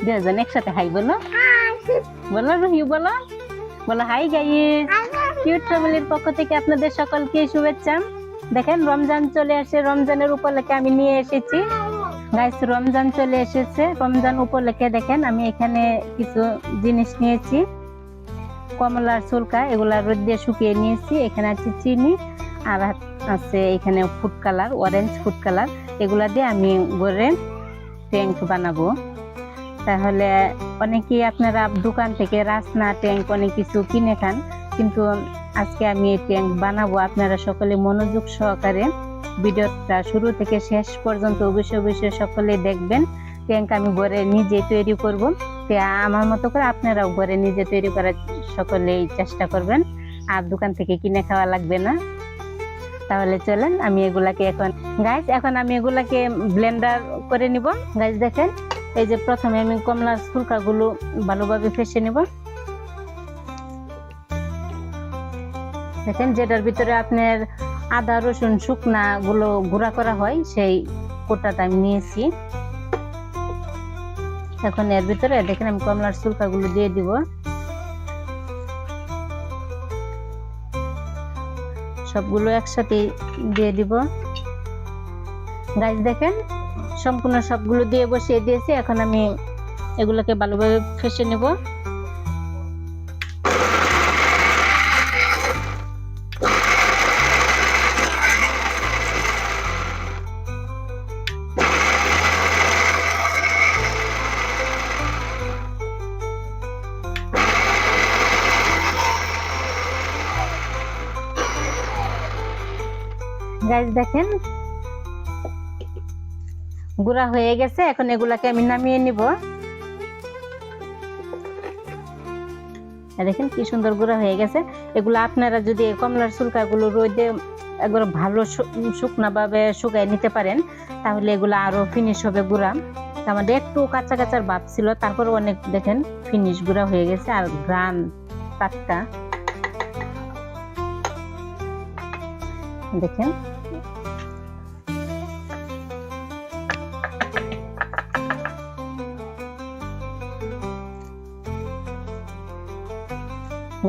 দুজন একসাথে হাই বলো, বলো রুহি, বলো বলো হাই গাইস। কিউট ফ্যামিলির পক্ষ থেকে আপনাদের সকলকে শুভেচ্ছা। দেখেন রমজান চলে আসে, রমজানের উপলক্ষে আমি নিয়ে এসেছি গাইস, রমজান চলে এসেছে। রমজান উপলক্ষে দেখেন আমি এখানে কিছু জিনিস নিয়েছি। কমলার ছুলকা, এগুলা রোদ দিয়ে শুকিয়ে নিয়েছি। এখানে আছে চিনি, আর আছে এখানে food colour, orange food colour. এগুলা দিয়ে আমি ঘরে ট্যাঙ্ক বানাবো। তাহলে অনেকেই আপনারা দোকান থেকে রাসনা ট্যাঙ্ক অনেক কিছু কিনে খান, কিন্তু আজকে আমি এই ট্যাঙ্ক বানাবো। আপনারা সকলে মনোযোগ সহকারে ভিডিওটা শুরু থেকে শেষ পর্যন্ত অবশ্যই অবশ্যই সকলে দেখবেন। ট্যাঙ্ক আমি ঘরে নিজে তৈরি করব। আমার মতো করে আপনারাও ঘরে নিজে তৈরি করার সকলেই চেষ্টা করবেন, আর দোকান থেকে কিনে খাওয়া লাগবে না। তাহলে চলেন আমি এগুলাকে এখন আমি এগুলাকে ব্লেন্ডার করে নিব। গাইস দেখেন, এই যে প্রথমে আমি কমলার ছুলকাগুলো ভালোভাবে ফেসে নিব। দেখেন, যেটার ভিতরে আপনার আদা রসুন শুকনা গুলো গুঁড়া করা হয়, সেই কোটাটা আমি নিয়েছি। এখন এর ভিতরে দেখেন আমি কমলার ছুলকাগুলো দিয়ে দিব। সবগুলো একসাথে দিয়ে দিব। গাইস দেখেন, সম্পূর্ণ সবগুলো দিয়ে বসিয়ে দিয়েছি। এখন আমি এগুলোকে ভালোভাবে ফেসে নেব। গাইস দেখেন, গুঁড়া হয়ে গেছে। এখন এগুলাকে আমি নামিয়ে নিব। দেখেন কি সুন্দর গুঁড়া হয়ে গেছে। এগুলো আপনারা যদি কমলার ছুলকাগুলো রোদে একবার ভালো শুকনা ভাবে শুকায় নিতে পারেন, তাহলে এগুলো আরো ফিনিশ হবে গুঁড়া। আমাদের একটু কাঁচা কাঁচার ভাব ছিল, তারপর অনেক দেখেন ফিনিশ গুঁড়া হয়ে গেছে, আর গ্রান টাটকা। দেখেন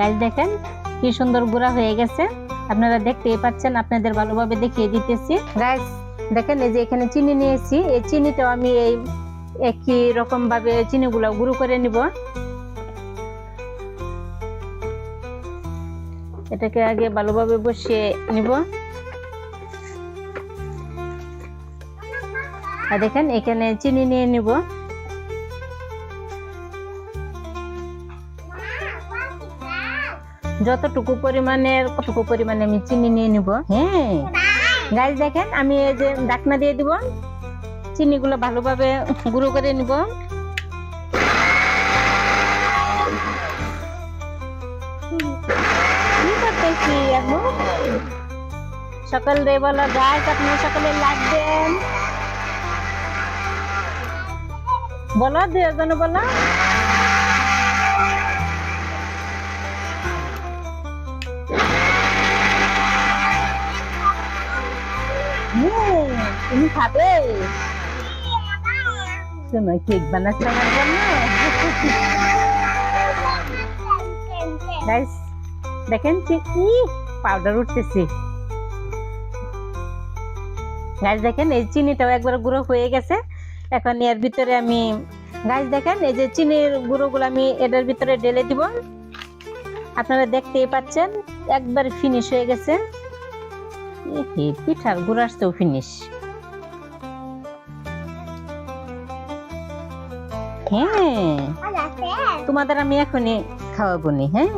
গাইস দেখেন কি সুন্দর গুঁড়া হয়ে গেছে, আপনারা দেখতেই পাচ্ছেন। আপনাদের ভালোভাবে দেখিয়ে দিতেছি। গাইস দেখেন, এই যে এখানে চিনি নিয়েছি, এই চিনিটাও আমি এই একই রকম ভাবে চিনিগুলো গুঁড়ো করে নিব। এটাকে আগে ভালোভাবে বসিয়ে নিব। আর দেখেন এখানে চিনি নিয়ে নিব। যতটুকু পরিমাণে আমি চিনি নিয়ে নিব। হ্যাঁ গাইস দেখেন, আমি এই যে ঢাকনা দিয়ে দিব, চিনিগুলো ভালোভাবে গুঁড়ো করে নিব। কি করতেছি এখন? সকালে বলো গাইস, আপনারা সকলে লাইক দেন, বলো দুজন বলো। তুমি খাবে? শোনো, কেক বানাচ্ছ আমার জন্য। গাইস দেখেন কি পাউডার উঠতেছে। গাইস দেখেন, এই চিনিটাও একবার গুঁড়ো হয়ে গেছে। এখন এর ভিতরে আমি গাইস দেখেন, এই যে চিনির গুঁড়োগুলো আমি এটার ভিতরে ঢেলে দিব। আপনারা দেখতেই পাচ্ছেন একবার ফিনিশ হয়ে গেছে। পিঠার গুঁড়ার চেয়েও ফিনিশ। হ্যাঁ, তোমাদের আমি এখনই খাওয়াবো নি। হ্যাঁ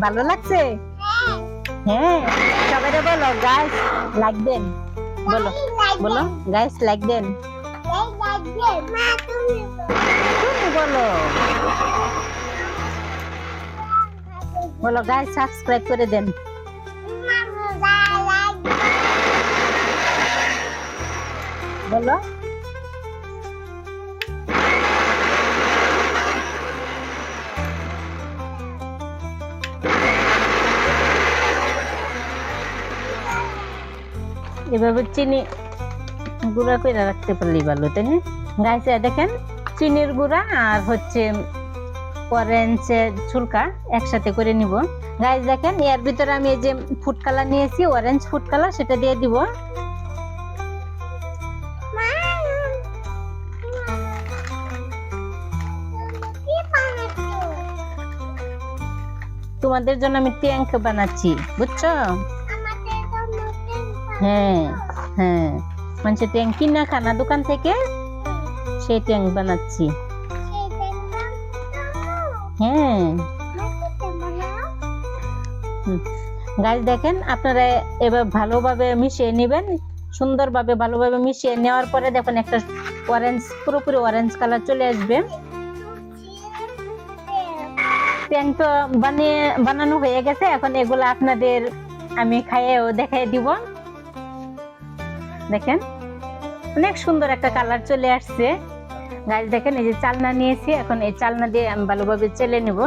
ভালো লাগছে? হ্যাঁ, সবাই বলো গাইস লাইক দেন, বলো বলো গাইস লাইক দেন, বলো বলো গাইস সাবস্ক্রাইব করে দেন। বলো এভাবে চিনি গুঁড়া করে রাখতে পারলেই ভালো, তাই না গাইস? দেখেন চিনির গুঁড়া আর হচ্ছে অরেঞ্জের ছুলকা একসাথে করে নিব গাইস। দেখেন এর ভিতরে আমি এই যে ফুড কালার নিয়েছি, অরেঞ্জ ফুড কালার, সেটা দিয়ে দিব। তোমাদের জন্য আমি ট্যাঙ্ক বানাচ্ছি, বুঝছো? হ্যাঁ হ্যাঁ, মানে ট্যাঙ্ক কিনা খানা দোকান থেকে সেই ট্যাঙ্ক বানাচ্ছি। হ্যাঁ গাইস দেখেন আপনারা এবার ভালোভাবে মিশিয়ে নেবেন, সুন্দরভাবে ভালোভাবে মিশিয়ে নেওয়ার পরে দেখুন একটা অরেঞ্জ, পুরোপুরি অরেঞ্জ কালার চলে আসবে। ট্যাঙ্ক তো বানানো হয়ে গেছে, এখন এগুলো আপনাদের আমি খাইয়েও দেখাই দিব। দেখেন অনেক সুন্দর একটা কালার চলে আসছে গাইস। দেখেন এই যে চালনা নিয়েছি, এখন এই চালনা দিয়ে আমি ভালোভাবে চেলে নেব।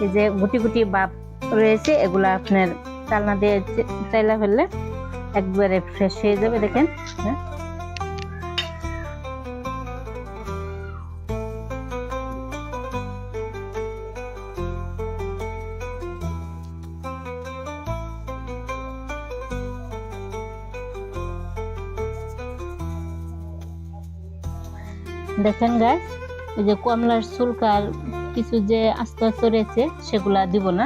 এই যে গুটি গুটি ভাব রয়েছে, এগুলা আপনার চালনা দিয়ে চাইলা ফেললে একবারে ফ্রেশ হয়ে যাবে। দেখেন হ্যাঁ, দেখেন গাইস এই যে কমলার ছুলকার কিছু যে আস্তে আস্তে রয়েছে সেগুলা দিব না,